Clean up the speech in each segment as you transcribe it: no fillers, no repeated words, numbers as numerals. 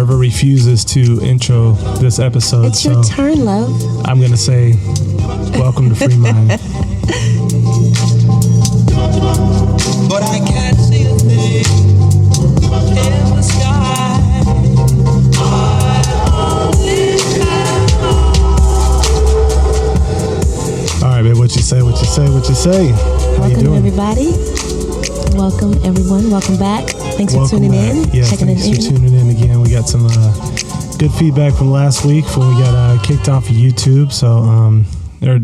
Minerva refuses to intro this episode. It's your turn, love. I'm going to say, welcome to Free Mind. But I can't see a thing in the sky. All right, babe, what you say? How you doing? Everybody. Welcome, everyone. Welcome back. Thanks for tuning in. Yeah, thanks for tuning in again. We got some good feedback from last week when we got kicked off of YouTube. So, or,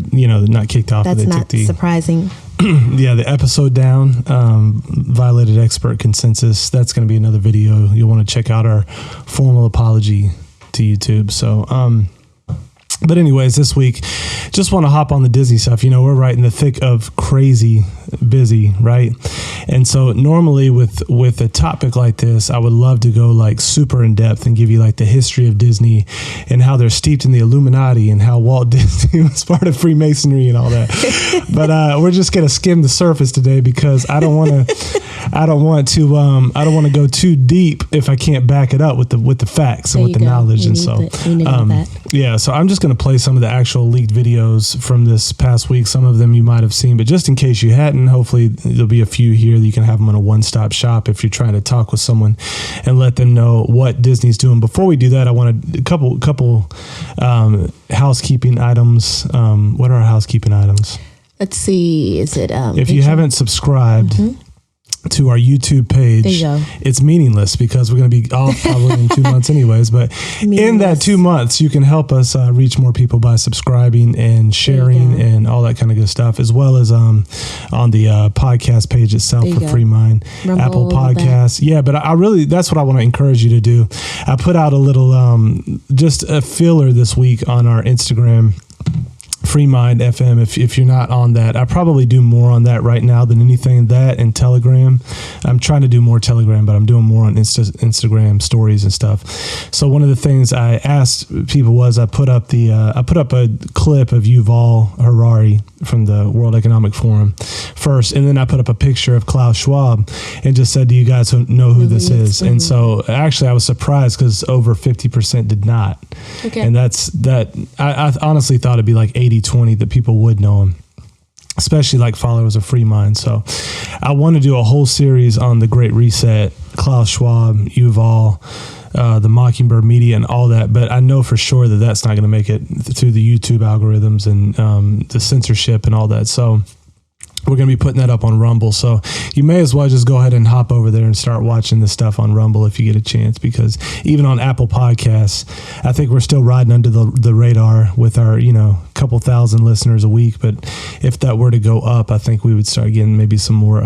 not kicked off. That's not surprising. Yeah, the episode down, violated expert consensus. That's going to be another video. You'll want to check out our formal apology to YouTube. So, but anyways, this week, just want to hop on the Disney stuff. We're right in the thick of crazy busy, right? And so normally with a topic like this, I would love to go like super in depth and give you like the history of Disney and how they're steeped in the Illuminati and how Walt Disney was part of Freemasonry and all that. But we're just going to skim the surface today because I don't want to go too deep if I can't back it up with the facts and with the knowledge. And so, yeah, so I'm just going to play some of the actual leaked videos from this past week. Some of them you might have seen, but just in case you hadn't, hopefully there'll be a few here that you can have them on a one-stop shop if you're trying to talk with someone and let them know what Disney's doing. Before we do that, I want a couple housekeeping items. What are our housekeeping items? Let's see. Is it if you haven't subscribed to our YouTube page, it's meaningless because we're going to be off probably in 2 months anyways, but in that 2 months you can help us reach more people by subscribing and sharing and all that kind of good stuff, as well as on the podcast page itself for Free Mind, Rumble, Apple Podcasts. Yeah, but I really, that's what I want to encourage you to do. I put out a little just a filler this week on our Instagram, Free Mind FM. If you're not on that, I probably do more on that right now than anything. That and Telegram. I'm trying to do more Telegram, but I'm doing more on Instagram stories and stuff. So one of the things I asked people was I put up a clip of Yuval Harari from the World Economic Forum first, and then I put up a picture of Klaus Schwab and just said, do you guys know who this is? And so actually I was surprised because over 50% did not. Okay. And I honestly thought it'd be like 80-20 that people would know him, especially like followers of Free Mind. So I want to do a whole series on the Great Reset, Klaus Schwab, Yuval, the Mockingbird Media and all that, but I know for sure that that's not going to make it through the YouTube algorithms and the censorship and all that. So we're going to be putting that up on Rumble. So you may as well just go ahead and hop over there and start watching this stuff on Rumble if you get a chance, because even on Apple Podcasts, I think we're still riding under the radar with our, couple thousand listeners a week. But if that were to go up, I think we would start getting maybe some more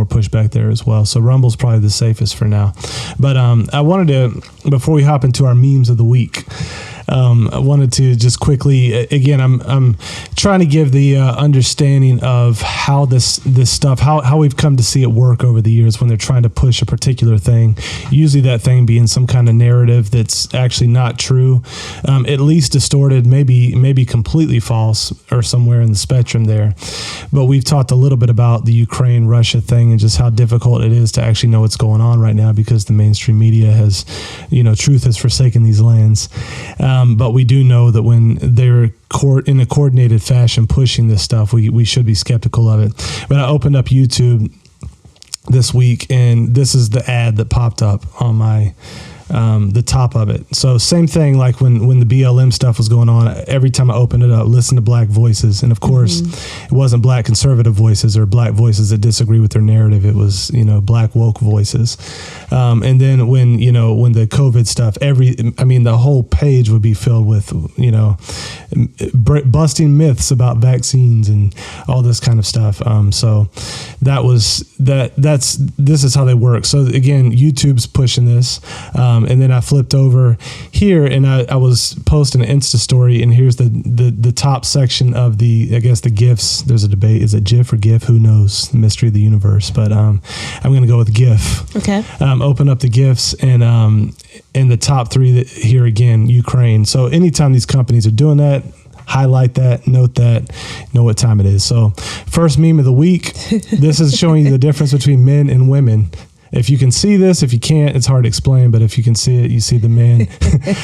pushback there as well. So Rumble's probably the safest for now. But I wanted to, before we hop into our memes of the week, I wanted to just quickly, again, I'm trying to give the understanding of how this stuff, how we've come to see it work over the years when they're trying to push a particular thing, usually that thing being some kind of narrative that's actually not true, at least distorted, maybe completely false or somewhere in the spectrum there. But we've talked a little bit about the Ukraine-Russia thing and just how difficult it is to actually know what's going on right now because the mainstream media has, truth has forsaken these lands. But we do know that when they're in a coordinated fashion pushing this stuff, we should be skeptical of it. But I opened up YouTube this week, and this is the ad that popped up on my the top of it. So same thing like when the BLM stuff was going on, every time I opened it up, listen to black voices. And of course, it wasn't black conservative voices or black voices that disagree with their narrative. It was, black woke voices. And then when the COVID stuff, the whole page would be filled with, busting myths about vaccines and all this kind of stuff. So this is how they work. So again, YouTube's pushing this. And then I flipped over here and I was posting an Insta story, and here's the top section of the GIFs. There's a debate. Is it GIF or GIF? Who knows? The mystery of the universe. But I'm going to go with GIF. Okay. Open up the GIFs, and in the top three here again, Ukraine. So anytime these companies are doing that, highlight that, note that, know what time it is. So first meme of the week. This is showing you the difference between men and women. if you can see this, if you can't, it's hard to explain. But if you can see it, you see the man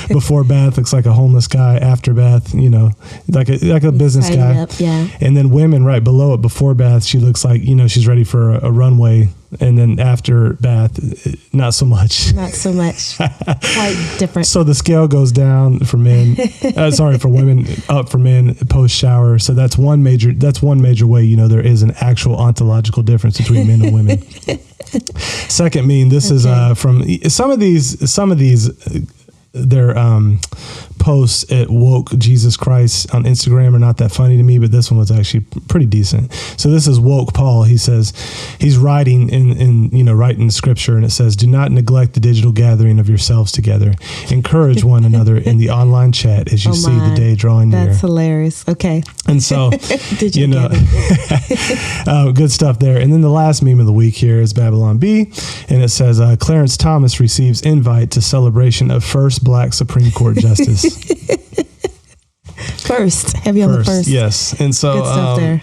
before bath looks like a homeless guy. After bath, like a business guy. Up, yeah. And then women right below it, before bath, she looks like she's ready for a runway. And then after bath, not so much. Not so much. Quite different. So the scale goes down for men. For women, up for men post shower. So that's one major way there is an actual ontological difference between men and women. Second, this is from some of these. Their posts at Woke Jesus Christ on Instagram are not that funny to me, but this one was actually pretty decent. So this is Woke Paul. He says he's writing writing scripture, and it says, "Do not neglect the digital gathering of yourselves together. Encourage one another in the online chat as you see the day drawing near." That's hilarious. Okay. And so, good stuff there. And then the last meme of the week here is Babylon Bee, and it says Clarence Thomas receives invite to celebration of first Black Supreme Court justice. First, heavy on the first. Yes, and so good stuff there.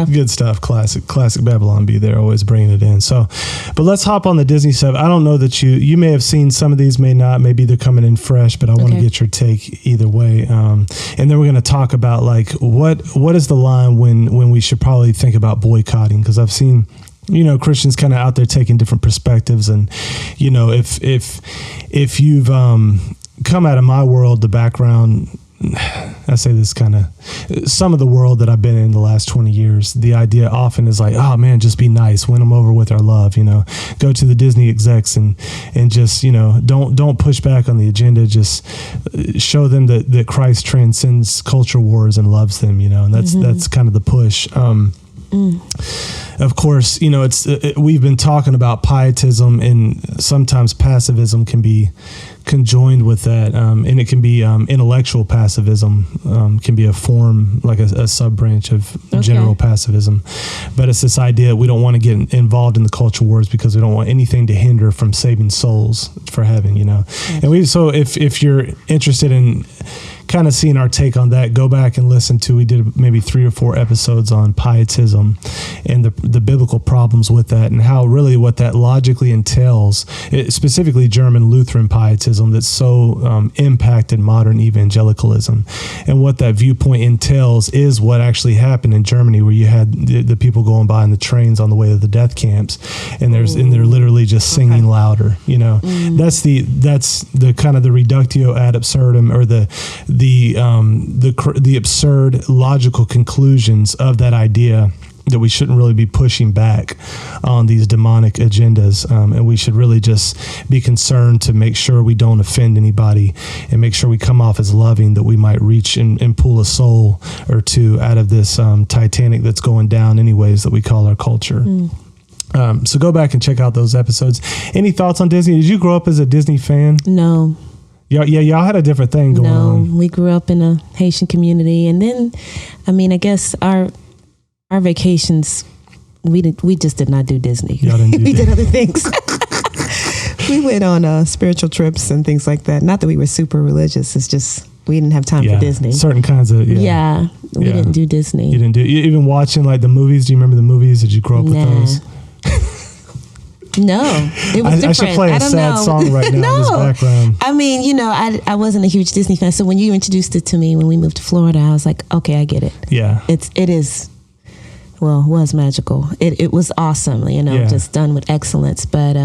Good stuff. Classic Babylon Bee there, always bringing it in. So, but let's hop on the Disney stuff. I don't know that you may have seen some of these, may not. Maybe they're coming in fresh, but I want to get your take either way. And then we're going to talk about like what is the line when we should probably think about boycotting, because I've seen Christians kind of out there taking different perspectives, and if you've come out of my world, the background, I say this kind of some of the world that I've been in the last 20 years, the idea often is like, oh man, just be nice, win them over with our love, go to the Disney execs and just, don't push back on the agenda. Just show them that Christ transcends culture wars and loves them, and that's kind of the push. Of course, we've been talking about pietism, and sometimes passivism can be conjoined with that, and it can be intellectual passivism, can be a form, like a sub-branch of general passivism. But it's this idea we don't want to get involved in the culture wars because we don't want anything to hinder from saving souls for heaven, And if you're interested in kind of seeing our take on that, go back and listen to, we did maybe 3 or 4 episodes on pietism and the biblical problems with that, and how really what that logically entails, specifically German Lutheran pietism that's so impacted modern evangelicalism, and what that viewpoint entails is what actually happened in Germany, where you had the people going by in the trains on the way to the death camps, and they're literally just singing louder, That's the kind of the reductio ad absurdum, or the absurd logical conclusions of that idea, that we shouldn't really be pushing back on these demonic agendas, and we should really just be concerned to make sure we don't offend anybody, and make sure we come off as loving, that we might reach and pull a soul or two out of this Titanic that's going down anyways, that we call our culture. So go back and check out those episodes. Any thoughts on Disney? Did you grow up as a Disney fan? No. Y'all had a different thing going on. No, we grew up in a Haitian community, and then, I guess our vacations, we just did not do Disney. Y'all didn't do we did other things. We went on spiritual trips and things like that. Not that we were super religious. It's just we didn't have time for Disney. Certain kinds of we didn't do Disney. You didn't do even watching like the movies. Do you remember the movies? Did you grow up with those? No, it was different. I should play a sad song right now in this background. I wasn't a huge Disney fan. So when you introduced it to me when we moved to Florida, I was like, okay, I get it. Yeah. It is. Well, it was magical. It was awesome, just done with excellence. But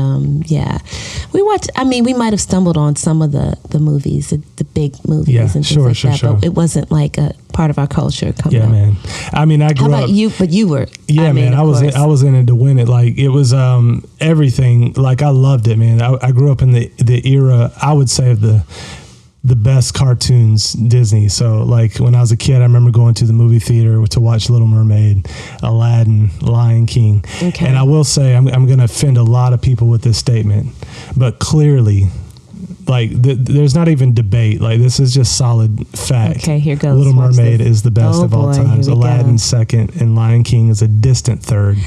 we watched. We might have stumbled on some of the movies, the big movies and things like that. Sure. But it wasn't like a part of our culture coming up. Man. I grew up. How about you? But you were. Yeah, man. I was in it to win it. Like it was everything. Like I loved it, man. I grew up in the era, I would say, of the best cartoons, Disney. So like when I was a kid, I remember going to the movie theater to watch Little Mermaid, Aladdin, Lion King. And I will say, I'm going to offend a lot of people with this statement, but clearly there's not even debate. Like, this is just solid fact. Okay, here goes. Little Mermaid is the best of all times. Aladdin second, and Lion King is a distant third.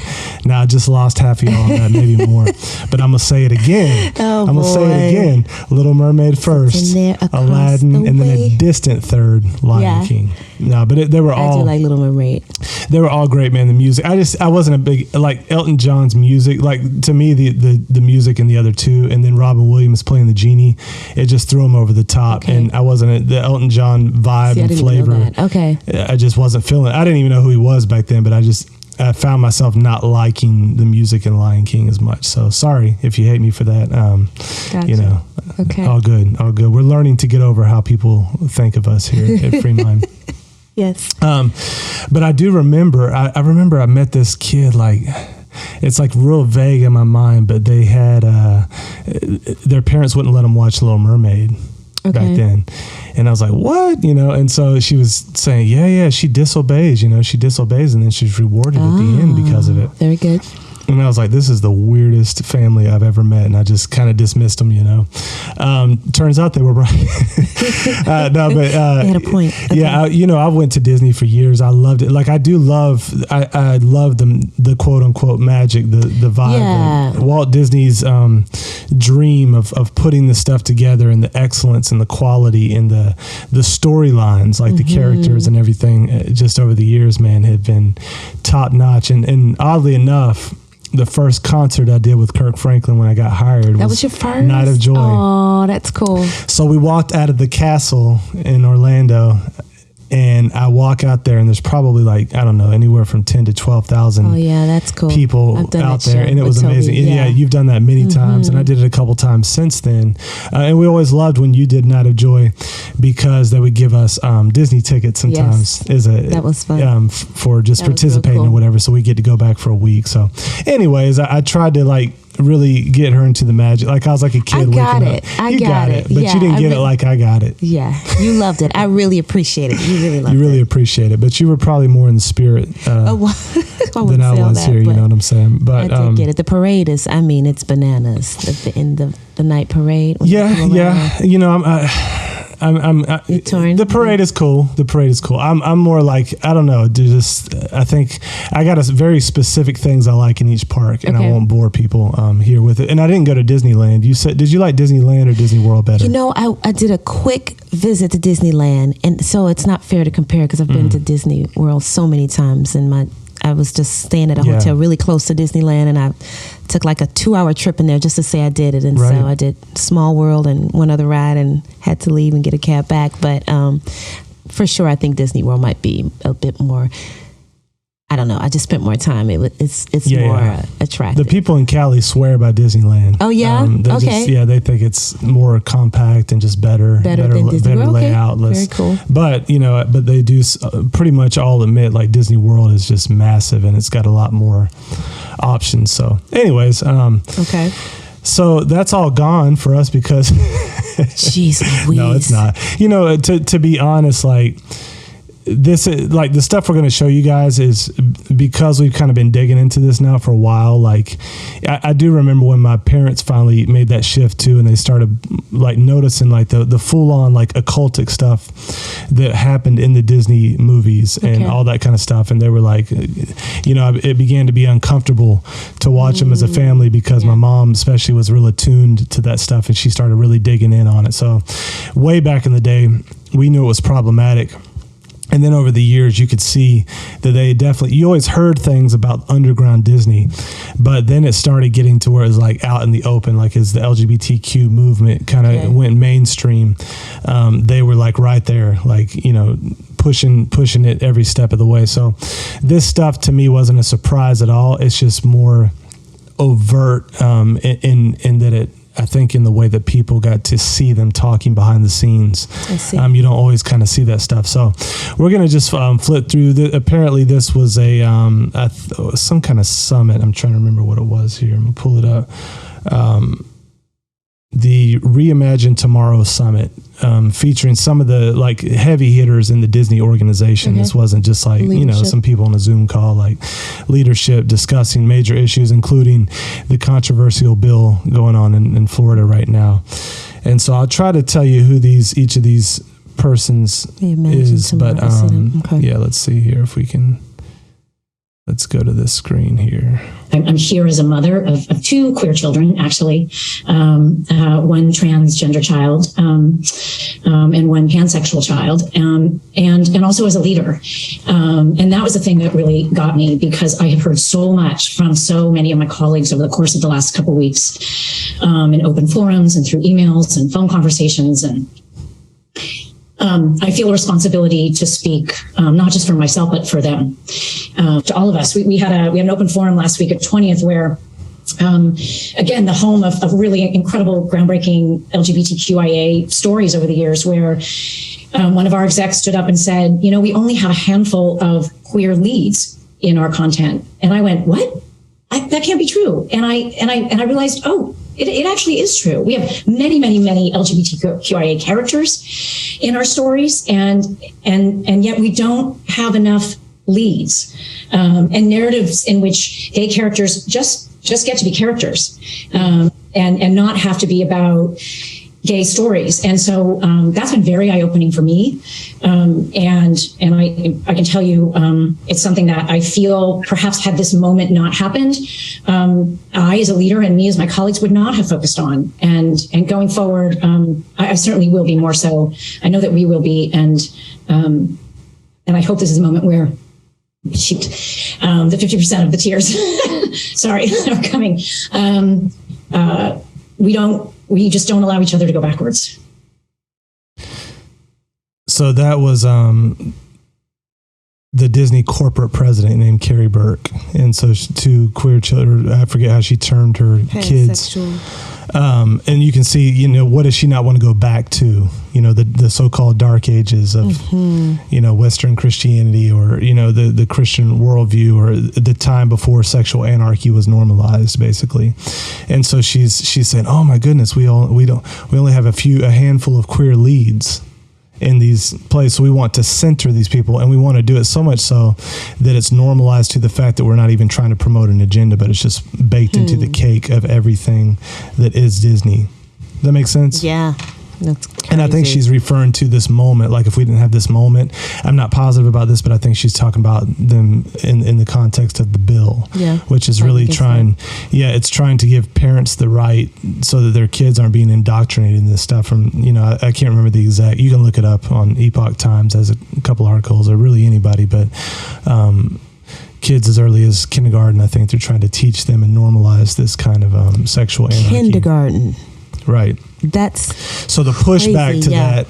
Now, I just lost half of y'all on that, maybe more. But I'm going to say it again. I'm going to say it again. Little Mermaid first, Aladdin, and then a distant third, Lion King. No, but they were all... I do like Little Mermaid. They were all great, man. The music, I wasn't a big... Like, Elton John's music, like, to me, the music in the other two, and then Robin Williams playing the genie, it just threw him over the top. Okay. And I wasn't... The Elton John vibe and flavor... Okay. I just wasn't feeling it. I didn't even know who he was back then, but I found myself not liking the music in Lion King as much. So sorry if you hate me for that. Gotcha. You know, okay. All good. We're learning to get over how people think of us here at Free Mind. Yes. But I do remember, I remember I met this kid, like, it's like real vague in my mind, but they had, their parents wouldn't let them watch Little Mermaid. Okay. Back then. And I was like, what? You know, and so she was saying, yeah, she disobeys, and then she's rewarded at the end because of it. Very good. And I was like, this is the weirdest family I've ever met. And I just kind of dismissed them, Turns out they were right. No, but... they had a point. Okay. Yeah, I went to Disney for years. I loved it. Like, I love the quote-unquote magic, the vibe. Yeah. Walt Disney's dream of putting the stuff together, and the excellence and the quality and the storylines, like the characters and everything, just over the years, man, had been top-notch. And oddly enough... The first concert I did with Kirk Franklin when I got hired was your first? Night of Joy. Oh, that's cool. So we walked out of the castle in Orlando, and I walk out there, and there's probably, like, I don't know, anywhere from 10 to 12,000 that's cool. people out there, and it was amazing. Yeah, you've done that many times, and I did it a couple times since then. And we always loved when you did Night of Joy, because they would give us Disney tickets sometimes. Yes, that was fun. For just participating or whatever, so we get to go back for a week. So anyways, I tried to, like, really get her into the magic. Like, I was like a kid. I got it. You got it. But you didn't get it like I got it. Yeah, you loved it. I really appreciate it. You really loved it. You really appreciate it. But you were probably more in the spirit than I was here. You know what I'm saying? But I did get it. The parade is, it's bananas. The night parade. Yeah. You know, the parade is cool. The parade is cool. I'm more like, I don't know. I think I got very specific things I like in each park, and I won't bore people here with it. And I didn't go to Disneyland. You said, did you like Disneyland or Disney World better? I did a quick visit to Disneyland, and so it's not fair to compare because I've been to Disney World so many times, and I was just staying at a hotel really close to Disneyland, and I took like a 2-hour trip in there just to say I did it. And so I did Small World and one other ride, and had to leave and get a cab back. But for sure, I think Disney World might be a bit more, I don't know. I just spent more time. It's more attractive. The people in Cali swear by Disneyland. Oh yeah, okay. They think it's more compact and just better than Disney World. Layout. Very cool. But but they do pretty much all admit, like, Disney World is just massive, and it's got a lot more options. So, anyways, okay. So that's all gone for us because. Jeez Louise. No, it's not. To be honest, like. This is like the stuff we're going to show you guys is because we've kind of been digging into this now for a while. Like, I do remember when my parents finally made that shift too, and they started like noticing like the full on like occultic stuff that happened in the Disney movies and all that kind of stuff. And they were like, it began to be uncomfortable to watch them as a family because my mom especially was real attuned to that stuff, and she started really digging in on it. So way back in the day, we knew it was problematic. And then over the years, you could see that you always heard things about underground Disney, but then it started getting to where it was like out in the open, like as the LGBTQ movement kind of went mainstream, they were like right there, like, pushing it every step of the way. So this stuff to me wasn't a surprise at all. It's just more overt in that it, I think, in the way that people got to see them talking behind the scenes. I see. You don't always kind of see that stuff. So we're going to just flip through. Apparently this was some kind of summit. I'm trying to remember what it was here. I'm going to pull it up. The Reimagine Tomorrow Summit, featuring some of the like heavy hitters in the Disney organization. This wasn't just like, some people on a Zoom call, like leadership discussing major issues, including the controversial bill going on in Florida right now. And so I'll try to tell you who each of these persons is, but yeah, let's see here if we can. Let's go to this screen here. I'm here as a mother of two queer children, actually, one transgender child and one pansexual child, and also as a leader. And that was the thing that really got me, because I have heard so much from so many of my colleagues over the course of the last couple of weeks in open forums and through emails and phone conversations. And I feel a responsibility to speak, not just for myself, but for them, to all of us. We had an open forum last week at 20th where, again, the home of really incredible, groundbreaking LGBTQIA stories over the years, where one of our execs stood up and said, we only have a handful of queer leads in our content. And I went, what? That can't be true. And I realized, it actually is true. We have many, many, many LGBTQIA characters in our stories, and yet we don't have enough leads and narratives in which gay characters just get to be characters and not have to be about gay stories. And so that's been very eye-opening for me. And I can tell you, it's something that I feel perhaps had this moment not happened, I as a leader and me as my colleagues would not have focused on. And going forward, I certainly will be more so. I know that we will be. And I hope this is a moment where, the 50% of the tears, sorry, are coming. We just don't allow each other to go backwards. So that was the Disney corporate president named Carrie Burke. And so two queer children, I forget how she termed her kids. And you can see, what does she not want to go back to? The so-called dark ages of, Western Christianity, or, the Christian worldview, or the time before sexual anarchy was normalized, basically. And so she's saying, oh my goodness, we only have a handful of queer leads in these places. So we want to center these people, and we want to do it so much so that it's normalized to the fact that we're not even trying to promote an agenda, but it's just baked into the cake of everything that is Disney. Does that make sense? Yeah. That's crazy. And I think she's referring to this moment, like if we didn't have this moment, I'm not positive about this, but I think she's talking about them in the context of the bill, which is really it's trying to give parents the right so that their kids aren't being indoctrinated in this stuff from, I can't remember the exact, you can look it up on Epoch Times as a couple articles, or really anybody, but kids as early as kindergarten, I think they're trying to teach them and normalize this kind of sexual anarchy. Kindergarten. Right. That's so the pushback to that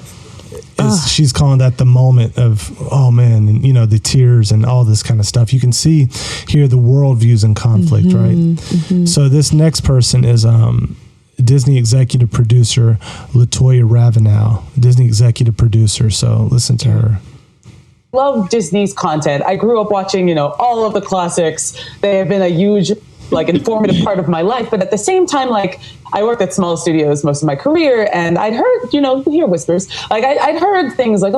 is she's calling that the moment of, oh man, and the tears and all this kind of stuff. You can see here the worldviews in conflict, right? Mm-hmm. So this next person is Disney executive producer LaToya Ravenel, Disney executive producer. So listen to her. Love Disney's content. I grew up watching, all of the classics. They have been a huge, informative part of my life. But at the same time, I worked at small studios most of my career, and I'd heard, you hear whispers. I'd heard things like,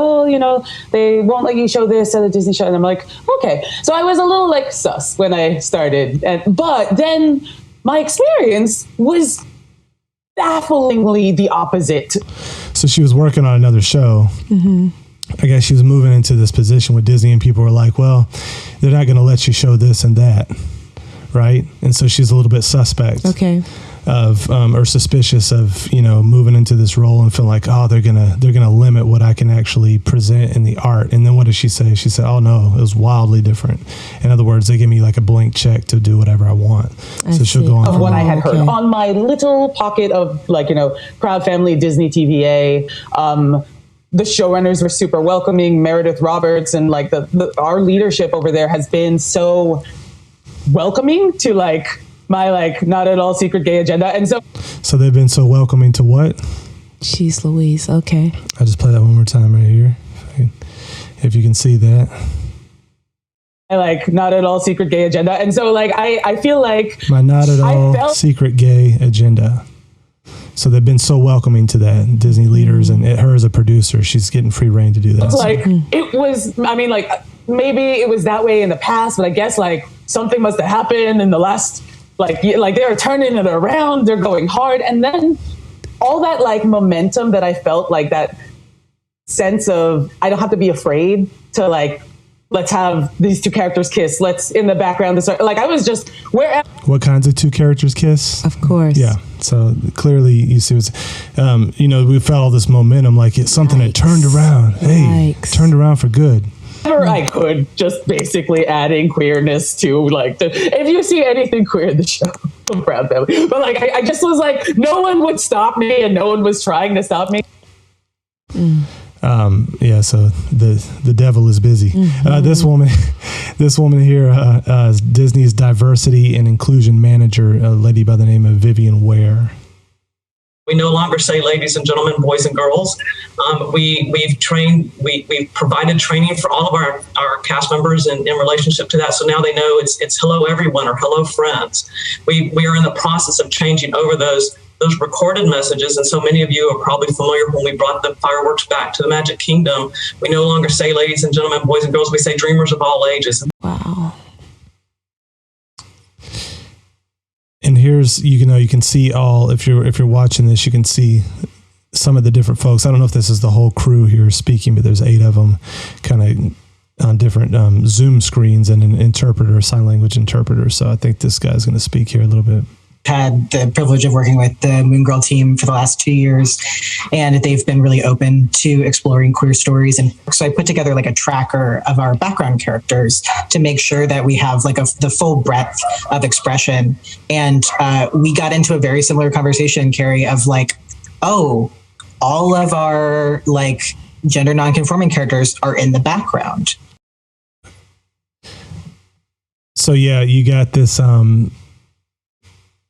they won't let you show this at a Disney show. And I'm like, okay. So I was a little sus when I started. But then my experience was bafflingly the opposite. So she was working on another show. Mm-hmm. I guess she was moving into this position with Disney, and people were like, well, they're not going to let you show this and that. Right. And so she's a little bit suspect of or suspicious of, moving into this role and feeling like, they're going to limit what I can actually present in the art. And then what does she say? She said, oh no, it was wildly different. In other words, they give me a blank check to do whatever I want. She'll go on. Of what I had heard on my little pocket of Proud Family, Disney TVA. The showrunners were super welcoming. Meredith Roberts and our leadership over there has been so welcoming to my not at all secret gay agenda. And so they've been so welcoming to what? Jeez Louise. Okay. I'll just play that one more time right here. If you can see that. Not at all secret gay agenda. And so I feel like my not at all secret gay agenda. So they've been so welcoming to that, Disney leaders, and her as a producer, she's getting free reign to do that. It was, maybe it was that way in the past, but I guess something must have happened in the last, they are turning it around. They're going hard. And then all that like momentum that I felt, like that sense of I don't have to be afraid to like, let's have these two characters kiss. Let's in the background. Like I was just where. What kinds of two characters kiss? Of course. Yeah. So clearly you see, we felt all this momentum, like it's something that turned around. Hey, turned around for good. I could, just basically adding queerness to like if you see anything queer in the show, I'm proud family. But like I just was like, no one would stop me and no one was trying to stop me. So the devil is busy. This woman here is Disney's diversity and inclusion manager, a lady by the name of Vivian Ware. We no longer say ladies and gentlemen, boys and girls. We've provided training for all of our cast members in relationship to that. So now they know it's hello everyone or hello friends. We are in the process of changing over those recorded messages. And so many of you are probably familiar when we brought the fireworks back to the Magic Kingdom. We no longer say ladies and gentlemen, boys and girls. We say dreamers of all ages. Wow. And here's, you can see all, if you're watching this, you can see some of the different folks. I don't know if this is the whole crew here speaking, but there's 8 of them kind of on different Zoom screens and an interpreter, sign language interpreter. So I think this guy's going to speak here a little bit. Had the privilege of working with the Moon Girl team for the last 2 years, and they've been really open to exploring queer stories. And so I put together like a tracker of our background characters to make sure that we have like the full breadth of expression. And we got into a very similar conversation, Carrie, of like, oh, all of our like gender nonconforming characters are in the background. So yeah, you got this.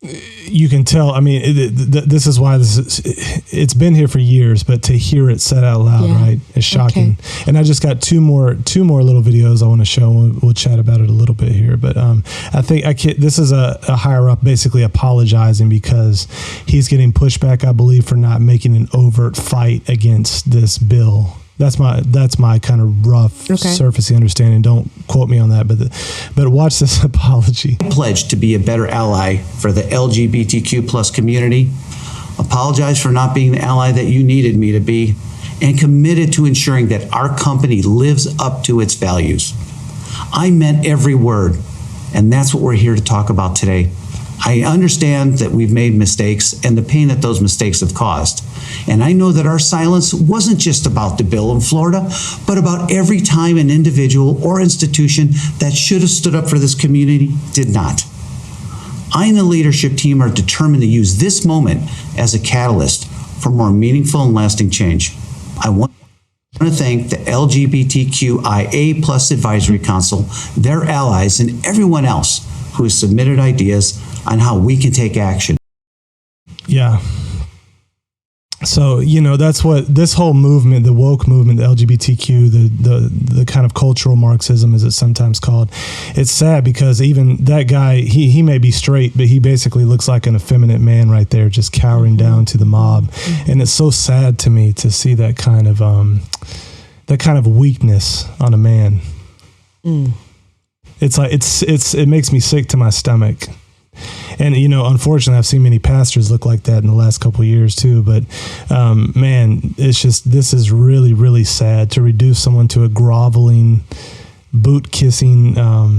You can tell. I mean, this is why it's been here for years, but to hear it said out loud, right, is shocking. Okay. And I just got two more little videos I want to show. We'll chat about it a little bit here, but I think this is a higher up basically apologizing because he's getting pushback, I believe, for not making an overt fight against this bill. That's my kind of rough, surfacey understanding. Don't quote me on that, but watch this apology. I pledge to be a better ally for the LGBTQ plus community. Apologize for not being the ally that you needed me to be, and committed to ensuring that our company lives up to its values. I meant every word, and that's what we're here to talk about today. I understand that we've made mistakes and the pain that those mistakes have caused. And I know that our silence wasn't just about the bill in Florida, but about every time an individual or institution that should have stood up for this community did not. I and the leadership team are determined to use this moment as a catalyst for more meaningful and lasting change. I want to thank the LGBTQIA plus Advisory Council, their allies, and everyone else who has submitted ideas on how we can take action. Yeah. So, that's what this whole movement, the woke movement, the LGBTQ, the kind of cultural Marxism, as it's sometimes called, it's sad because even that guy, he may be straight, but he basically looks like an effeminate man right there, just cowering down to the mob. And it's so sad to me to see that kind of weakness on a man. It's like, it makes me sick to my stomach. And, unfortunately, I've seen many pastors look like that in the last couple of years, too. But, man, it's just, this is really, really sad to reduce someone to a groveling, boot-kissing, I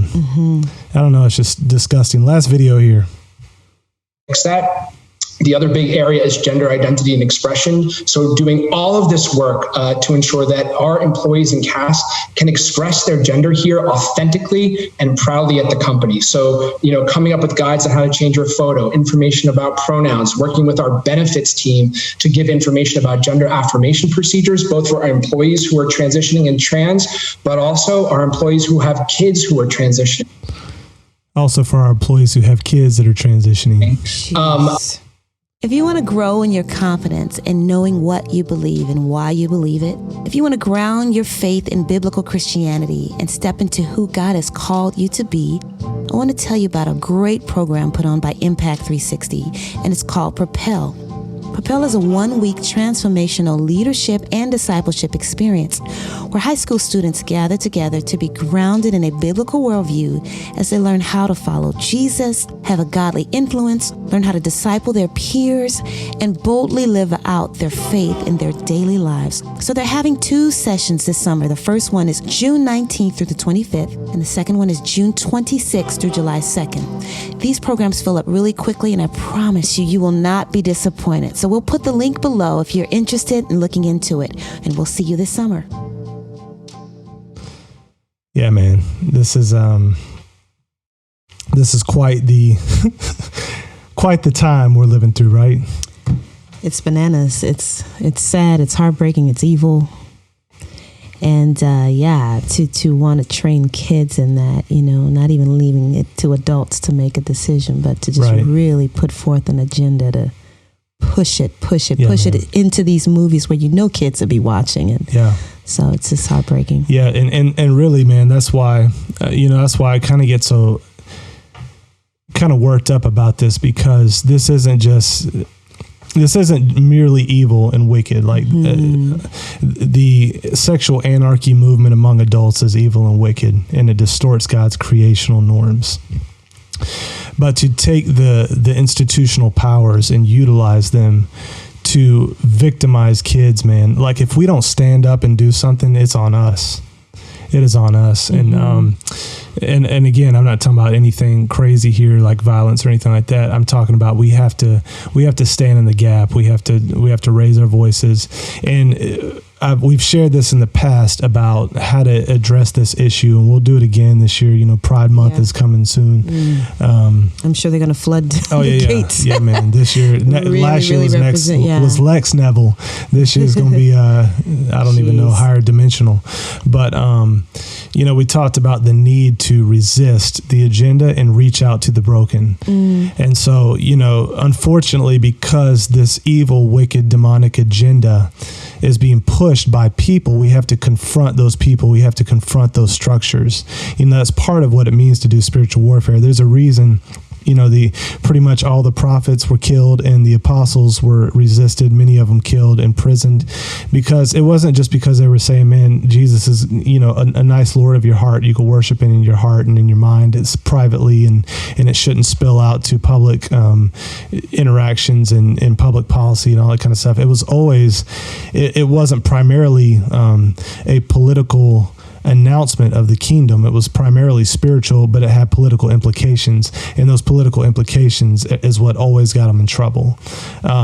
don't know, it's just disgusting. Last video here. That. The other big area is gender identity and expression. So doing all of this work to ensure that our employees and cast can express their gender here authentically and proudly at the company. So, coming up with guides on how to change your photo, information about pronouns, working with our benefits team to give information about gender affirmation procedures, both for our employees who are transitioning and trans, but also our employees who have kids who are transitioning. Also for our employees who have kids that are transitioning. If you want to grow in your confidence in knowing what you believe and why you believe it, if you want to ground your faith in biblical Christianity and step into who God has called you to be, I want to tell you about a great program put on by Impact 360, and it's called Propel. Propel is a 1-week transformational leadership and discipleship experience where high school students gather together to be grounded in a biblical worldview as they learn how to follow Jesus, have a godly influence, learn how to disciple their peers, and boldly live out their faith in their daily lives. So they're having 2 sessions this summer. The first one is June 19th through the 25th, and the second one is June 26th through July 2nd. These programs fill up really quickly, and I promise you, you will not be disappointed. So we'll put the link below if you're interested in looking into it, and we'll see you this summer. Yeah, man, this is quite the quite the time we're living through, right? It's bananas. It's sad. It's heartbreaking. It's evil. And to want to train kids in that, not even leaving it to adults to make a decision, but to just really put forth an agenda to push it into these movies where kids will be watching it. Yeah. So it's just heartbreaking. Yeah, and really, man, that's why I kind of get so kind of worked up about this, because this isn't merely evil and wicked. Like the sexual anarchy movement among adults is evil and wicked, and it distorts God's creational norms. But to take the institutional powers and utilize them to victimize kids, man, like if we don't stand up and do something, it's on us. It is on us. And again, I'm not talking about anything crazy here, like violence or anything like that. I'm talking about we have to stand in the gap. We have to raise our voices. And we've shared this in the past about how to address this issue, and we'll do it again this year. Pride Month is coming soon. I'm sure they're going to flood the gates. Yeah, man. This year, last year was Lex Neville. This year is going to be, I don't even know, higher dimensional. But, we talked about the need to resist the agenda and reach out to the broken. And so, unfortunately, because this evil, wicked, demonic agenda is being pushed by people, we have to confront those people. We have to confront those structures. That's part of what it means to do spiritual warfare. There's a reason, pretty much all the prophets were killed and the apostles were resisted, many of them killed, imprisoned, because it wasn't just because they were saying, man, Jesus is, a nice Lord of your heart. You can worship him in your heart and in your mind. It's privately, and it shouldn't spill out to public interactions and public policy and all that kind of stuff. It was always, it wasn't primarily a political announcement of the kingdom. It was primarily spiritual, but it had political implications, and those political implications is what always got them in trouble,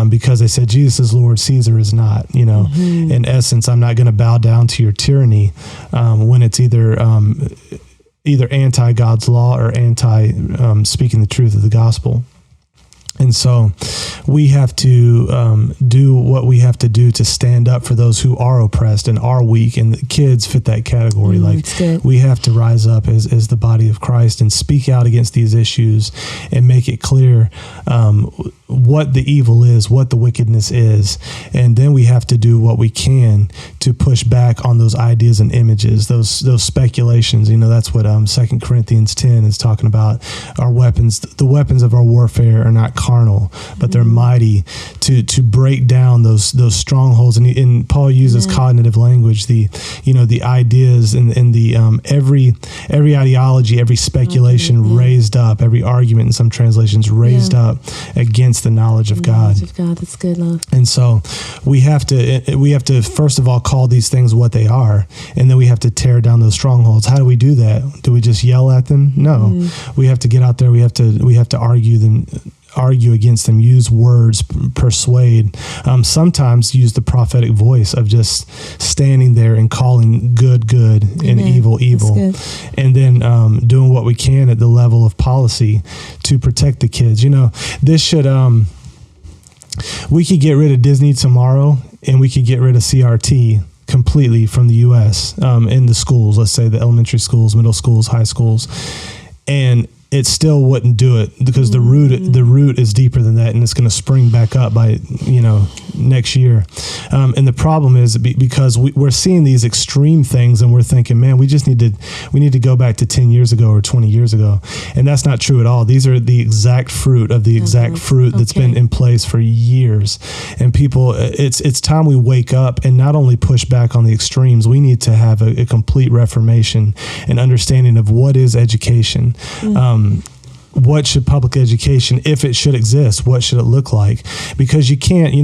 because they said Jesus is Lord, Caesar is not. In essence, I'm not going to bow down to your tyranny when it's either anti God's law or anti speaking the truth of the gospel. And so we have to do what we have to do to stand up for those who are oppressed and are weak, and the kids fit that category. We have to rise up as the body of Christ and speak out against these issues and make it clear what the evil is, what the wickedness is. And then we have to do what we can to push back on those ideas and images, those speculations. That's what 2 Corinthians 10 is talking about. Our weapons, the weapons of our warfare are not carnal, but they're mighty to break down those strongholds. And Paul uses cognitive language, the ideas and the every ideology, every speculation raised up, every argument in some translations raised up against the knowledge of God. That's good, love. And so we have to first of all call these things what they are, and then we have to tear down those strongholds. How do we do that? Do we just yell at them? No. We have to get out there. We have to argue against them, use words, persuade, sometimes use the prophetic voice of just standing there and calling good and evil, and then doing what we can at the level of policy to protect the kids. This should, we could get rid of Disney tomorrow, and we could get rid of CRT completely from the U.S. In the schools, let's say the elementary schools, middle schools, high schools, and it still wouldn't do it, because the root is deeper than that, and it's going to spring back up by next year. And the problem is because we're seeing these extreme things and we're thinking, man, we need to go back to 10 years ago or 20 years ago. And that's not true at all. These are the exact fruit of the exact fruit that's been in place for years. And people, it's time we wake up and not only push back on the extremes, we need to have a complete reformation and understanding of what is education. What should public education, if it should exist, what should it look like? Because you can't,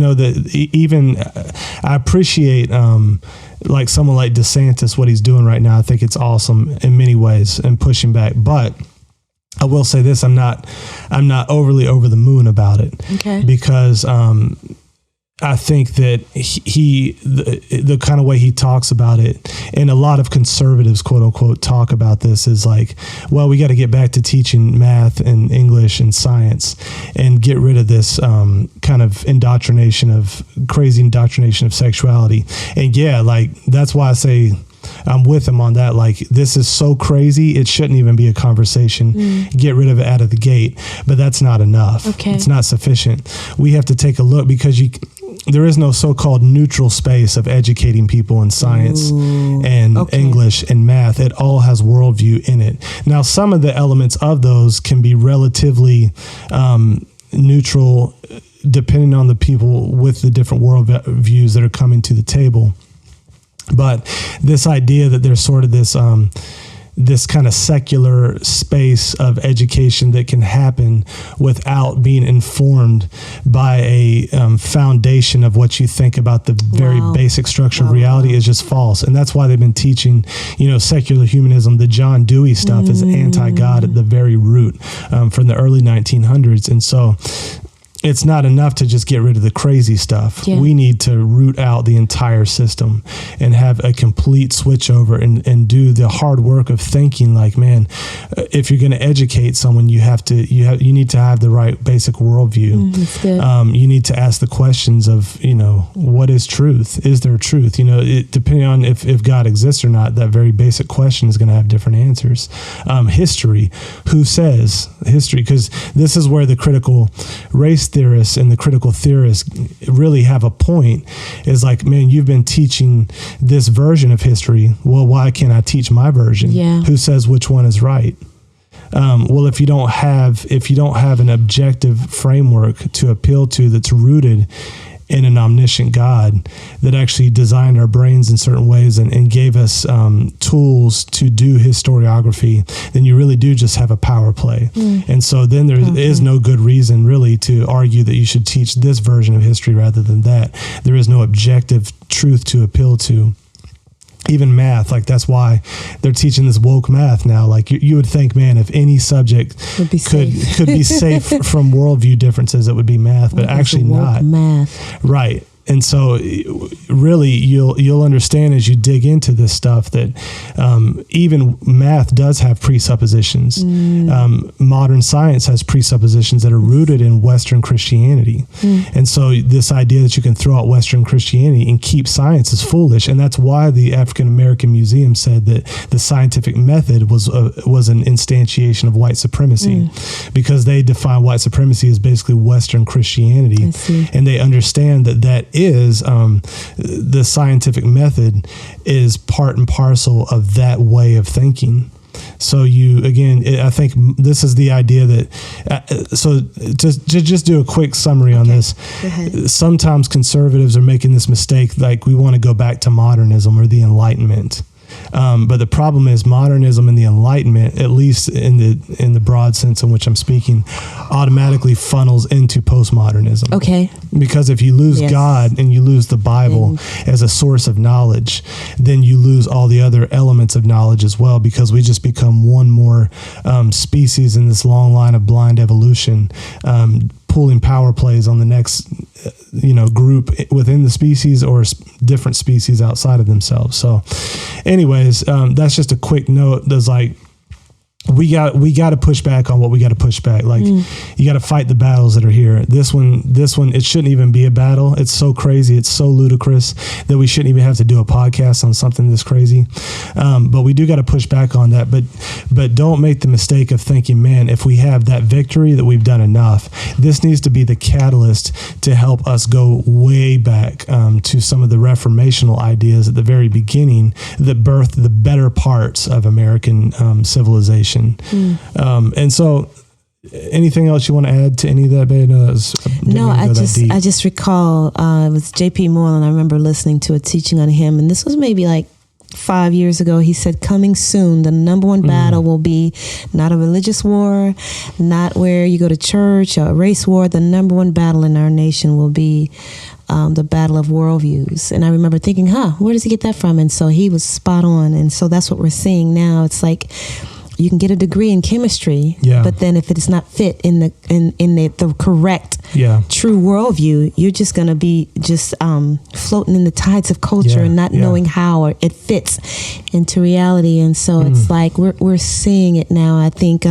I appreciate like someone like DeSantis, what he's doing right now. I think it's awesome in many ways and pushing back. But I will say this, I'm not overly over the moon about it. Okay. Because I think that the kind of way he talks about it, and a lot of conservatives, quote unquote, talk about this is like, well, we got to get back to teaching math and English and science and get rid of this kind of crazy indoctrination of sexuality. And yeah, like, that's why I say I'm with him on that. Like, this is so crazy, it shouldn't even be a conversation. Get rid of it out of the gate. But that's not enough. Okay. It's not sufficient. We have to take a look, because there is no so-called neutral space of educating people in science and English and math. It all has worldview in it. Now, some of the elements of those can be relatively neutral, depending on the people with the different world views that are coming to the table. But this idea that there's sort of this kind of secular space of education that can happen without being informed by a foundation of what you think about the very basic structure of reality is just false. And that's why they've been teaching, secular humanism. The John Dewey stuff is anti-God at the very root from the early 1900s. And so it's not enough to just get rid of the crazy stuff. Yeah. We need to root out the entire system and have a complete switch over and do the hard work of thinking like, man, if you're going to educate someone, you need to have the right basic worldview. You need to ask the questions of, what is truth? Is there truth? Depending on if God exists or not, that very basic question is going to have different answers. History, who says history? Because this is where the critical race theorists and the critical theorists really have a point, is like, man, you've been teaching this version of history. Well, why can't I teach my version? Yeah. Who says which one is right? Well, if you don't have an objective framework to appeal to that's rooted in an omniscient God that actually designed our brains in certain ways and gave us tools to do historiography, then you really do just have a power play. And so then there is no good reason really to argue that you should teach this version of history rather than that. There is no objective truth to appeal to. Even math, like that's why they're teaching this woke math now. Like you would think, man, if any subject could be safe from worldview differences, it would be math, but actually not. Math, right? And so really you'll understand as you dig into this stuff that even math does have presuppositions. Modern science has presuppositions that are rooted in Western Christianity. And so this idea that you can throw out Western Christianity and keep science is foolish. And that's why the African American Museum said that the scientific method was an instantiation of white supremacy, because they define white supremacy as basically Western Christianity. And they understand that is the scientific method is part and parcel of that way of thinking. So I think this is the idea that, so just do a quick summary on this. Sometimes conservatives are making this mistake, like we want to go back to modernism or the Enlightenment. But the problem is modernism and the Enlightenment, at least in the broad sense in which I'm speaking, automatically funnels into postmodernism. Okay. Because if you lose God and you lose the Bible as a source of knowledge, then you lose all the other elements of knowledge as well, because we just become one more species in this long line of blind evolution, pulling power plays on the next group within the species or different species outside of themselves. So anyways, that's just a quick note. There's like, we got to push back on what we got to push back. Like you got to fight the battles that are here. This one, it shouldn't even be a battle. It's so crazy. It's so ludicrous that we shouldn't even have to do a podcast on something this crazy. But we do got to push back on that. But don't make the mistake of thinking, man, if we have that victory, that we've done enough. This needs to be the catalyst to help us go way back to some of the reformational ideas at the very beginning that birthed the better parts of American civilization. And so, anything else you want to add to any of that, babe? No, I just recall it was J.P. Moreland. I remember listening to a teaching on him, and this was maybe like 5 years ago. He said, coming soon, the number one battle will be not a religious war, not where you go to church, or a race war. The number one battle in our nation will be the battle of worldviews. And I remember thinking, where does he get that from? And so he was spot on. And so that's what we're seeing now. It's like, you can get a degree in chemistry, but then if it is not fit in the correct, true worldview, you're just going to be just floating in the tides of culture and not knowing how it fits into reality. And so it's like we're seeing it now. I think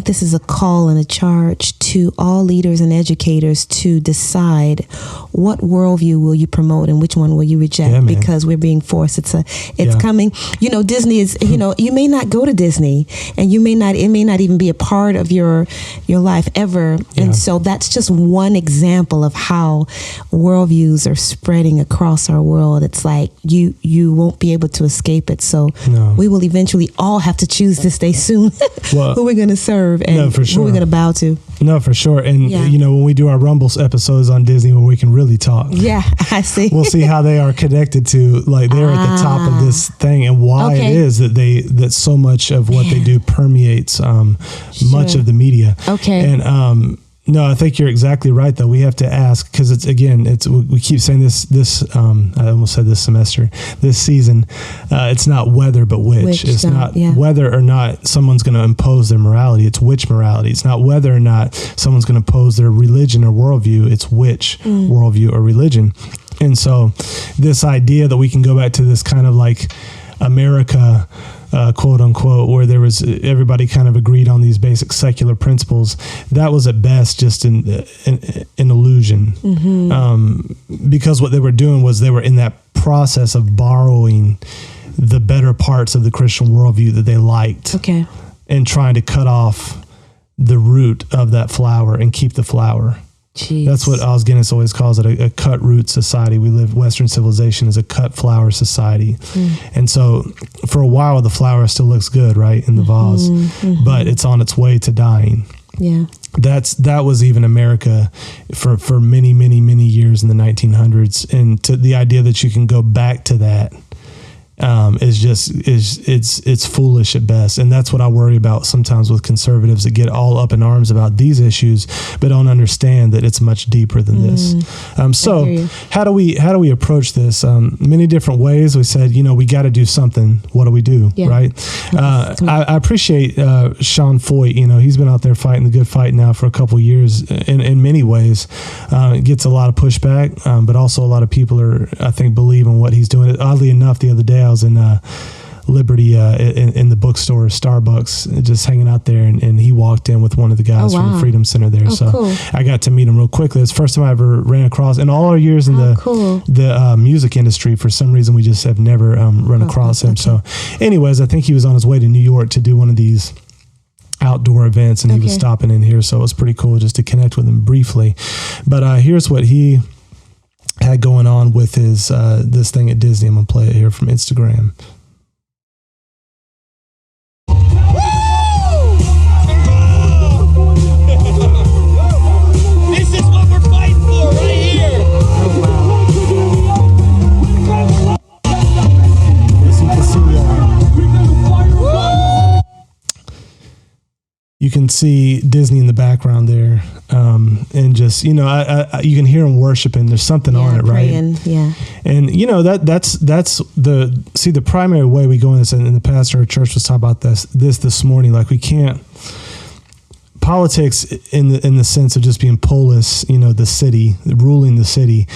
this is a call and a charge to all leaders and educators to decide what worldview will you promote and which one will you reject, because we're being forced. It's coming. Disney is. You may not go to Disney. And it may not even be a part of your life ever. And so that's just one example of how worldviews are spreading across our world. It's like you won't be able to escape it. So we will eventually all have to choose this day soon who we're going to serve and who we're going to bow to. No, for sure. And, when we do our Rumbles episodes on Disney where we can really talk. Yeah, I see. We'll see how they are connected to, like, they're at the top of this thing and why it is that so much of what they do permeates much of the media. Okay. And, no, I think you're exactly right, though. We have to ask, because we keep saying this I almost said this season, it's not whether, but which. It's not whether or not someone's going to impose their morality. It's which morality. It's not whether or not someone's going to impose their religion or worldview. It's which worldview or religion. And so this idea that we can go back to this kind of like America, quote unquote, where there was everybody kind of agreed on these basic secular principles, that was at best just an illusion. Because what they were doing was they were in that process of borrowing the better parts of the Christian worldview that they liked, and trying to cut off the root of that flower and keep the flower. Jeez. That's what Os Guinness always calls it, a cut root society. Western civilization is a cut flower society. And so for a while, the flower still looks good, right, in the vase, but it's on its way to dying. Yeah. That was even America for many, many, many years in the 1900s. And to the idea that you can go back to that it's foolish at best. And that's what I worry about sometimes with conservatives that get all up in arms about these issues, but don't understand that it's much deeper than this. So how do we approach this? Many different ways. We said, we got to do something. What do we do? Right. I appreciate Sean Foyt. He's been out there fighting the good fight now for a couple of years in many ways. It gets a lot of pushback, but also a lot of people believe in what he's doing. Oddly enough, the other day I was in Liberty in the bookstore, Starbucks, just hanging out there, and he walked in with one of the guys from the Freedom Center there. Cool. I got to meet him real quickly. It's the first time I ever ran across, in all our years in the music industry, for some reason we just have never run across him. So anyways, I think he was on his way to New York to do one of these outdoor events, and he was stopping in here, so it was pretty cool just to connect with him briefly. But here's what he had going on with his this thing at Disney. I'm gonna play it here from Instagram. This is what we're fighting for right here. You can see Disney in the background there, and just you can hear them worshiping. There's something on it, praying, right? Yeah. And that's the primary way we go in this. And the pastor of our church was talking about this morning. Like, we can't politics in the sense of just being polis, the city, ruling the city.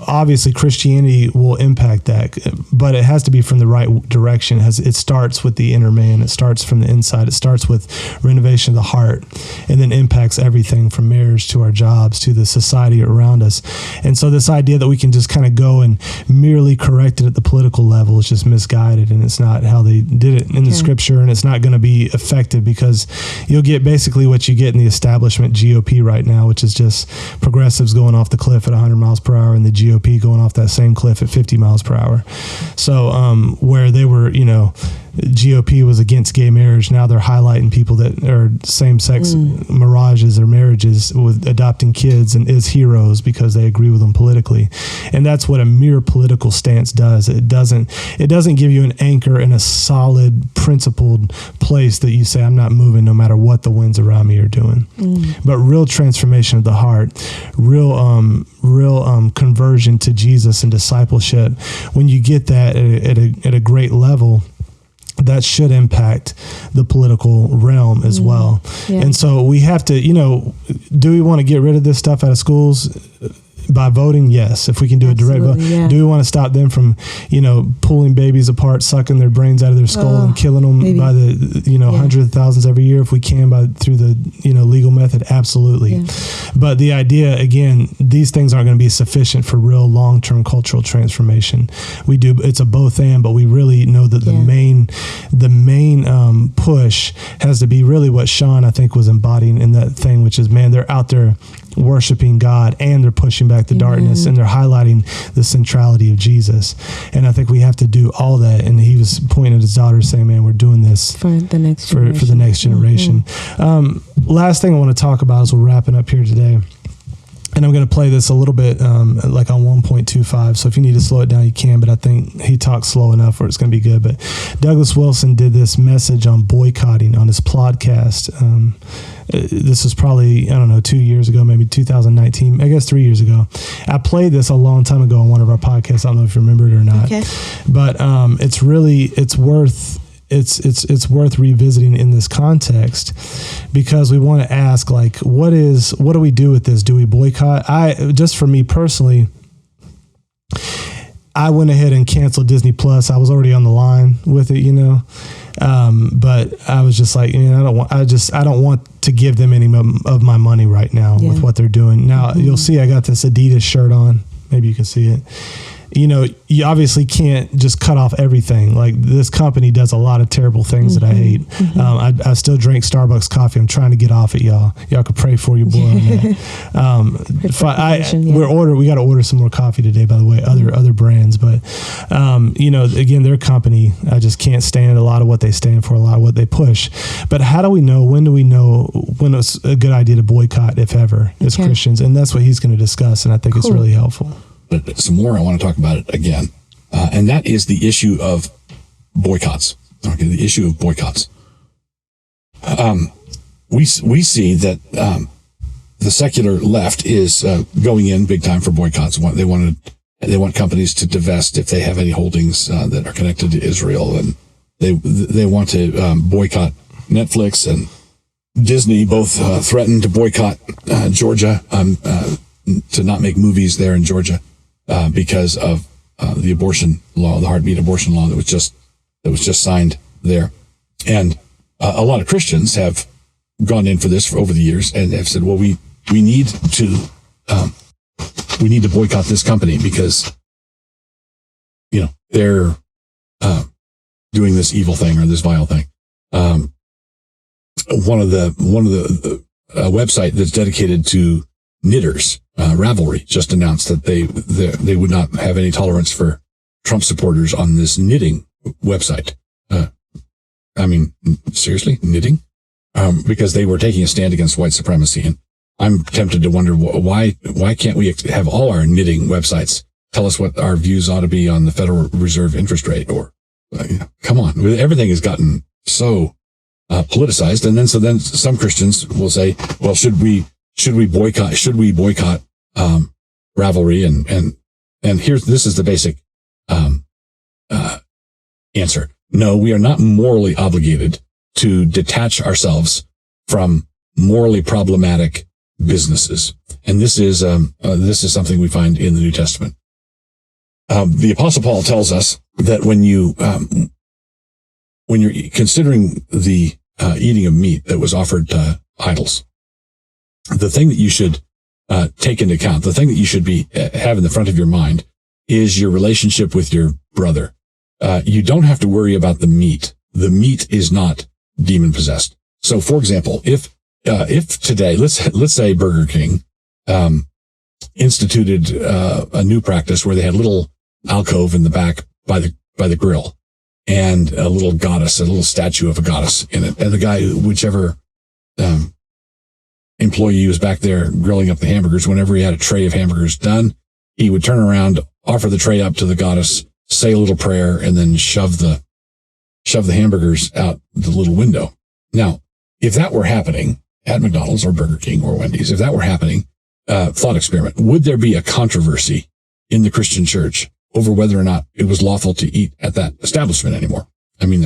obviously Christianity will impact that, but it has to be from the right direction. It starts with the inner man. It starts from the inside. It starts with renovation of the heart, and then impacts everything from marriage to our jobs to the society around us. And so this idea that we can just kind of go and merely correct it at the political level is just misguided, and it's not how they did it in the scripture, and it's not going to be effective, because you'll get basically what you get in the establishment GOP right now, which is just progressives going off the cliff at 100 miles per hour and the GOP going off that same cliff at 50 miles per hour. So where they were, GOP was against gay marriage, now they're highlighting people that are same-sex mirages or marriages with adopting kids and as heroes because they agree with them politically. And that's what a mere political stance does. It doesn't give you an anchor in a solid, principled place that you say, I'm not moving no matter what the winds around me are doing. But real transformation of the heart, real conversion to Jesus and discipleship, when you get that at a great level, that should impact the political realm as well. Yeah. And so we have to, do we want to get rid of this stuff out of schools? By voting, yes. If we can do a direct vote, do we want to stop them from, pulling babies apart, sucking their brains out of their skull and killing them by the, hundreds of thousands every year? If we can, through the, legal method, absolutely. Yeah. But the idea, again, these things aren't going to be sufficient for real long-term cultural transformation. It's a both and, but we really know that the main push has to be really what Sean, I think, was embodying in that thing, which is, man, they're out there worshiping God and they're pushing back the darkness and they're highlighting the centrality of Jesus. And I think we have to do all that. And he was pointing at his daughter saying, man, we're doing this for the next generation. For the next generation. Last thing I want to talk about as we're wrapping up here today, and I'm going to play this a little bit like on 1.25. So if you need to slow it down, you can. But I think he talks slow enough where it's going to be good. But Douglas Wilson did this message on boycotting on his podcast. This was probably, 2 years ago, maybe 2019, I guess 3 years ago. I played this a long time ago on one of our podcasts. I don't know if you remember it or not. Okay. But it's worth revisiting in this context, because we want to ask, like, what do we do with this? Do we boycott? Just for me personally, I went ahead and canceled Disney Plus. I was already on the line with it, but I was just like, I don't want to give them any of my money right now with what they're doing. Now you'll see I got this Adidas shirt on. Maybe you can see it. You obviously can't just cut off everything. Like, this company does a lot of terrible things that I hate. I still drink Starbucks coffee. I'm trying to get off it, y'all. Y'all could pray for your boy on that. We got to order some more coffee today, by the way, other brands. But, again, their company, I just can't stand a lot of what they stand for, a lot of what they push. But how do we know, when do we know when it's a good idea to boycott, if ever, as Christians? And that's what he's going to discuss, and I think it's really helpful. But some more, I want to talk about it again. And that is the issue of boycotts. Okay, the issue of boycotts. We see that the secular left is going in big time for boycotts. They want companies to divest if they have any holdings that are connected to Israel, and they want to boycott Netflix and Disney. Both threatened to boycott Georgia, to not make movies there in Georgia. Because of the abortion law, the heartbeat abortion law that was just signed there, and a lot of Christians have gone in for this over the years and have said, "Well, we need to boycott this company because they're doing this evil thing or this vile thing." One of the website that's dedicated to knitters, Ravelry, just announced that they would not have any tolerance for Trump supporters on this knitting website. Seriously, knitting? Because they were taking a stand against white supremacy. And I'm tempted to wonder why can't we have all our knitting websites tell us what our views ought to be on the Federal Reserve interest rate? Or come on, everything has gotten so politicized. And then some Christians will say, well, should we boycott Ravelry? And this is the basic answer. No, we are not morally obligated to detach ourselves from morally problematic businesses. And this is something we find in the New Testament. the Apostle Paul tells us that when you're considering the eating of meat that was offered to idols, the thing that you should take into account, the thing that you should be have in the front of your mind, is your relationship with your brother. You don't have to worry about the meat. The meat is not demon possessed. So, for example, if today, let's say Burger King instituted a new practice where they had a little alcove in the back by the grill, and a little goddess, a little statue of a goddess in it, and the guy, whichever employee was back there grilling up the hamburgers, whenever he had a tray of hamburgers done, he would turn around, offer the tray up to the goddess, say a little prayer, and then shove the hamburgers out the little window. Now, if that were happening at McDonald's or Burger King or Wendy's, if that were happening, thought experiment, would there be a controversy in the Christian church over whether or not it was lawful to eat at that establishment anymore? I mean,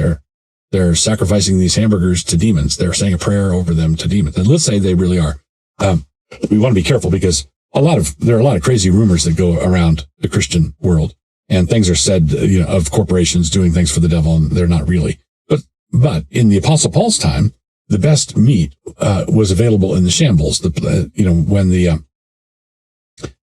they're sacrificing these hamburgers to demons. They're saying a prayer over them to demons. And let's say they really are. We want to be careful because there are a lot of crazy rumors that go around the Christian world, and things are said, of corporations doing things for the devil, and they're not really. But in the Apostle Paul's time, the best meat was available in the shambles.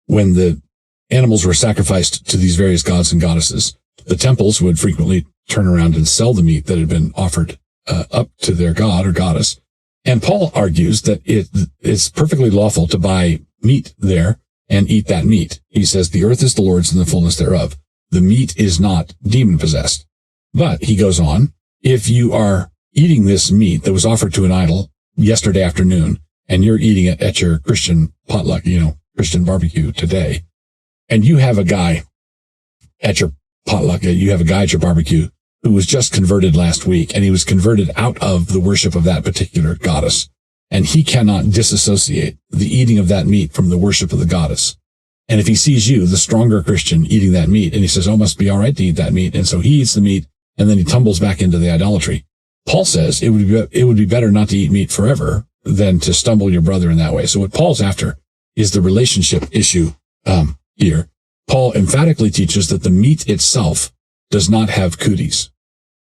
When the animals were sacrificed to these various gods and goddesses, the temples would frequently turn around and sell the meat that had been offered up to their god or goddess. And Paul argues that it's perfectly lawful to buy meat there and eat that meat. He says, the earth is the Lord's and the fullness thereof. The meat is not demon possessed. But he goes on, if you are eating this meat that was offered to an idol yesterday afternoon, and you're eating it at your Christian potluck, Christian barbecue today, and you have a guy at your potluck, you have a guy at your barbecue who was just converted last week, and he was converted out of the worship of that particular goddess, and he cannot disassociate the eating of that meat from the worship of the goddess. And if he sees you, the stronger Christian, eating that meat, and he says, oh, must be all right to eat that meat, and so he eats the meat, and then he tumbles back into the idolatry. Paul says it would be better not to eat meat forever than to stumble your brother in that way. So what Paul's after is the relationship issue here. Paul emphatically teaches that the meat itself does not have cooties.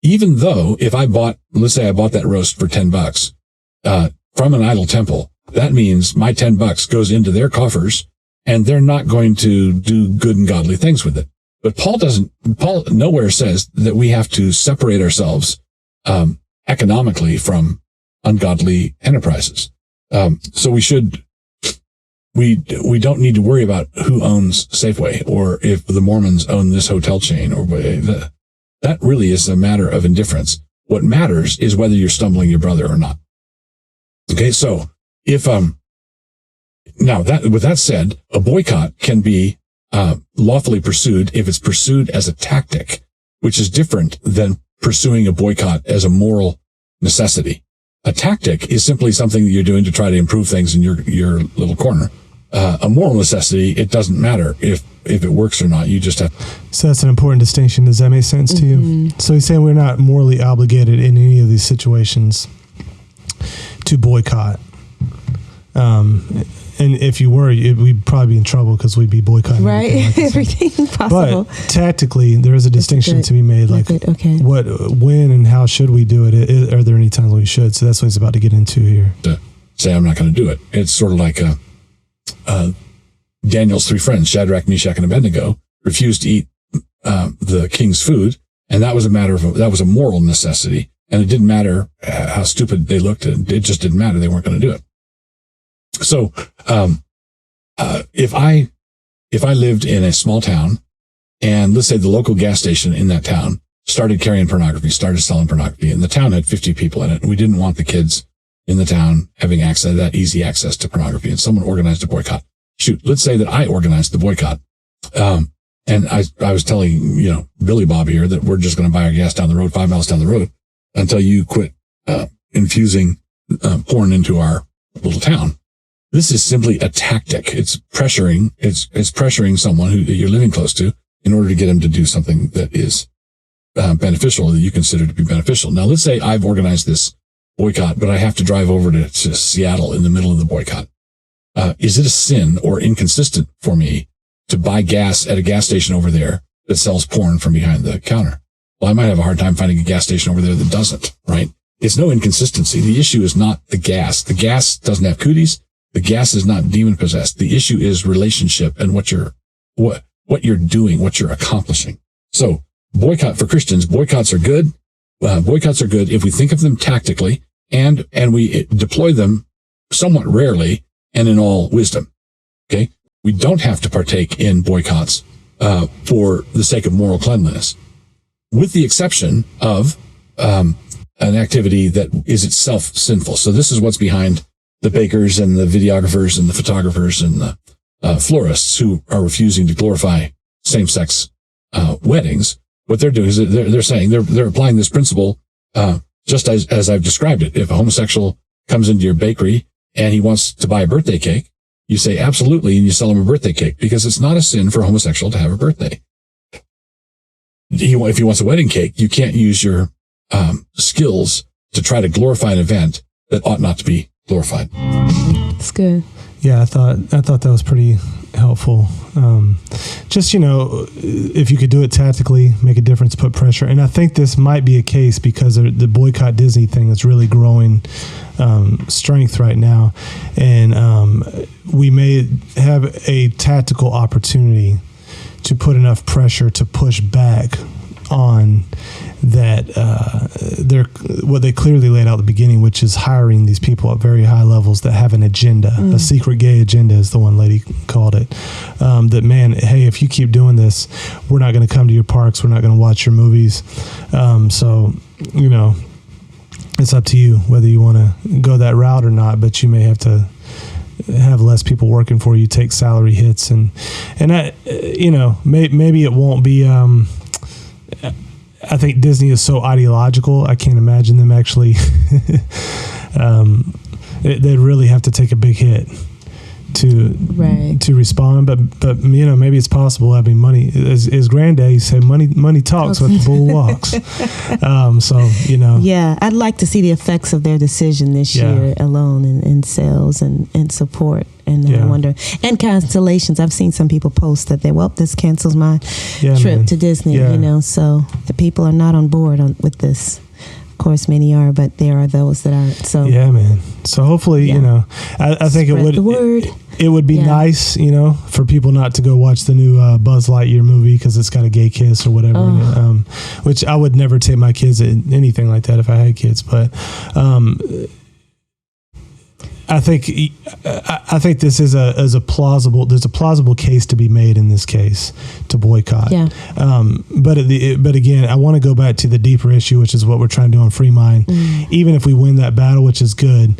Even though if let's say I bought that roast for $10 from an idol temple, that means my $10 goes into their coffers, and they're not going to do good and godly things with it. But Paul nowhere says that we have to separate ourselves economically from ungodly enterprises. So we don't need to worry about who owns Safeway, or if the Mormons own this hotel chain, or that really is a matter of indifference. What matters is whether you're stumbling your brother or not. Okay. So with that said, a boycott can be lawfully pursued if it's pursued as a tactic, which is different than pursuing a boycott as a moral necessity. A tactic is simply something that you're doing to try to improve things in your little corner. A moral necessity, it doesn't matter if it works or not. You just have. So that's an important distinction. Does that make sense to you? So he's saying we're not morally obligated in any of these situations to boycott. And if you were, we'd probably be in trouble because we'd be boycotting. Right. Everything possible. But tactically, there is a distinction to be made. Like, when and how should we do it? Are there any times we should? So that's what he's about to get into here. To say, I'm not going to do it. It's sort of like Daniel's three friends, Shadrach, Meshach, and Abednego, refused to eat the king's food. And that was that was a moral necessity. And it didn't matter how stupid they looked. It just didn't matter. They weren't going to do it. So, if I lived in a small town, and let's say the local gas station in that town started carrying pornography, started selling pornography, and the town had 50 people in it, and we didn't want the kids in the town having easy access to pornography, and someone organized a boycott. Let's say that I organized the boycott. And I was telling, Billy Bob here that we're just going to buy our gas down the road, 5 miles down the road, until you quit, infusing, porn into our little town. This is simply a tactic. It's pressuring someone who you're living close to in order to get him to do something that is beneficial, that you consider to be beneficial. Now, let's say I've organized this boycott, but I have to drive over to Seattle in the middle of the boycott. Is it a sin or inconsistent for me to buy gas at a gas station over there that sells porn from behind the counter. Well, I might have a hard time finding a gas station over there that doesn't, right? It's no inconsistency. The issue is not the gas. The gas doesn't have cooties. The gas is not demon possessed. The issue is relationship and what you're doing, what you're accomplishing. So boycott for Christians, boycotts are good. Boycotts are good if we think of them tactically and we deploy them somewhat rarely and in all wisdom. Okay. We don't have to partake in boycotts, for the sake of moral cleanliness, with the exception of, an activity that is itself sinful. So this is what's behind the bakers and the videographers and the photographers and the florists who are refusing to glorify same-sex weddings. What they're doing is they're saying they're applying this principle just as I've described it. If a homosexual comes into your bakery and he wants to buy a birthday cake, you say absolutely, and you sell him a birthday cake because it's not a sin for a homosexual to have a birthday. If he wants a wedding cake, you can't use your skills to try to glorify an event that ought not to be glorified. It's good. Yeah, I thought that was pretty helpful. Just, if you could do it tactically, make a difference, put pressure. And I think this might be a case because the boycott Disney thing is really growing strength right now. And we may have a tactical opportunity to put enough pressure to push back on that what they clearly laid out at the beginning, which is hiring these people at very high levels that have an agenda, a secret gay agenda is the one lady called it. That, man, hey, if you keep doing this, we're not going to come to your parks. We're not going to watch your movies. So, it's up to you whether you want to go that route or not, but you may have to have less people working for you, take salary hits. And I, maybe it won't be, I think Disney is so ideological. I can't imagine them actually. They'd really have to take a big hit to respond. But maybe it's possible. I mean, money, as Granddaddy said, money talks, but the bull walks. Yeah, I'd like to see the effects of their decision this year alone in sales and support. And I wonder, and cancellations. I've seen some people post that this cancels my trip to Disney. So the people are not on board with this. Of course, many are, but there are those that aren't. So yeah, man. So hopefully, I think it would be nice, for people not to go watch the new Buzz Lightyear movie because it's got a gay kiss or whatever. Which I would never take my kids at anything like that if I had kids, but. I think this is a plausible. There's a plausible case to be made in this case to boycott. Yeah. But again, I want to go back to the deeper issue, which is what we're trying to do on Free Mind. Even if we win that battle, which is good,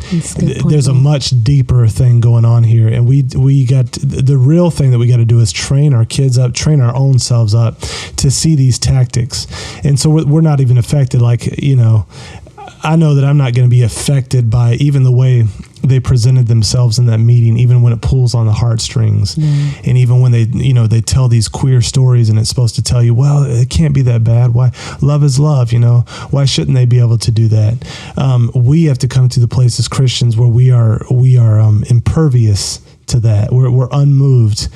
there's a much deeper thing going on here, and we got the real thing that we got to do is train our kids up, train our own selves up to see these tactics, and so we're not even affected. I know that I'm not going to be affected by even the way they presented themselves in that meeting, even when it pulls on the heartstrings. And even when they tell these queer stories and it's supposed to tell you, well, it can't be that bad. Why? Love is love, why shouldn't they be able to do that? We have to come to the place as Christians where we are impervious to that. We're unmoved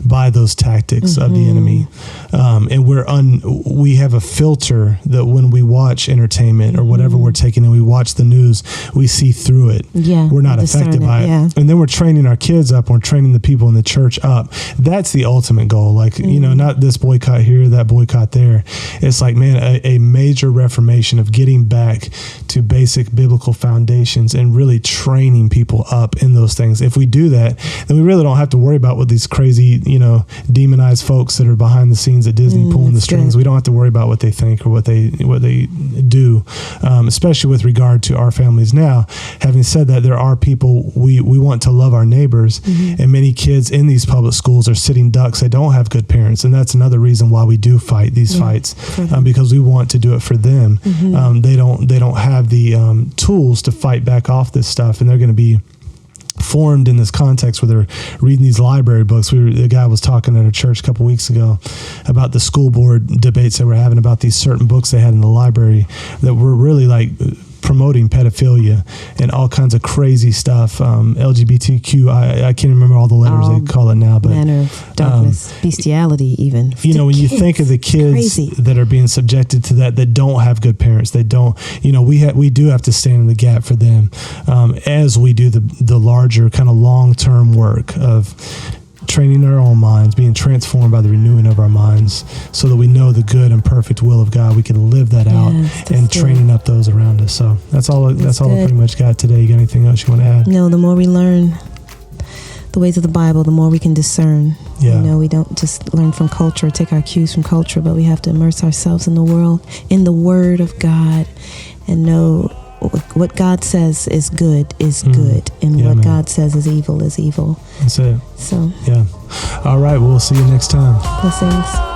by those tactics of the enemy. And we have a filter that when we watch entertainment or whatever we're taking and we watch the news, we see through it. Yeah, we're not affected by it. Yeah. And then we're training our kids up, we're training the people in the church up. That's the ultimate goal. Not this boycott here, that boycott there. It's like, man, a major reformation of getting back to basic biblical foundations and really training people up in those things. If we do that, then we really don't have to worry about what these crazy, demonized folks that are behind the scenes at Disney pulling the strings. Good. We don't have to worry about what they think or what they do, especially with regard to our families now. Having said that, there are people, we want to love our neighbors, and many kids in these public schools are sitting ducks. They don't have good parents, and that's another reason why we do fight these fights, because we want to do it for them. They don't have the tools to fight back off this stuff, and they're going to be formed in this context where they're reading these library books. The guy was talking at a church a couple weeks ago about the school board debates that we're having about these certain books they had in the library that were really promoting pedophilia and all kinds of crazy stuff. LGBTQ, I can't remember all the letters they call it now, but manner of darkness, bestiality, even. When you think of the kids that are being subjected to that don't have good parents, they don't. We do have to stand in the gap for them, as we do the larger kind of long-term work of training our own minds, being transformed by the renewing of our minds, so that we know the good and perfect will of God. We can live that out, and training up those around us. So that's all I pretty much got today. You got anything else you want to add? No, the more we learn the ways of the Bible, the more we can discern. Yeah. We don't just learn from culture, take our cues from culture, but we have to immerse ourselves in the world, in the Word of God, and know what God says is good, and what God says is evil. That's it. So, yeah. All right. We'll see you next time. Blessings.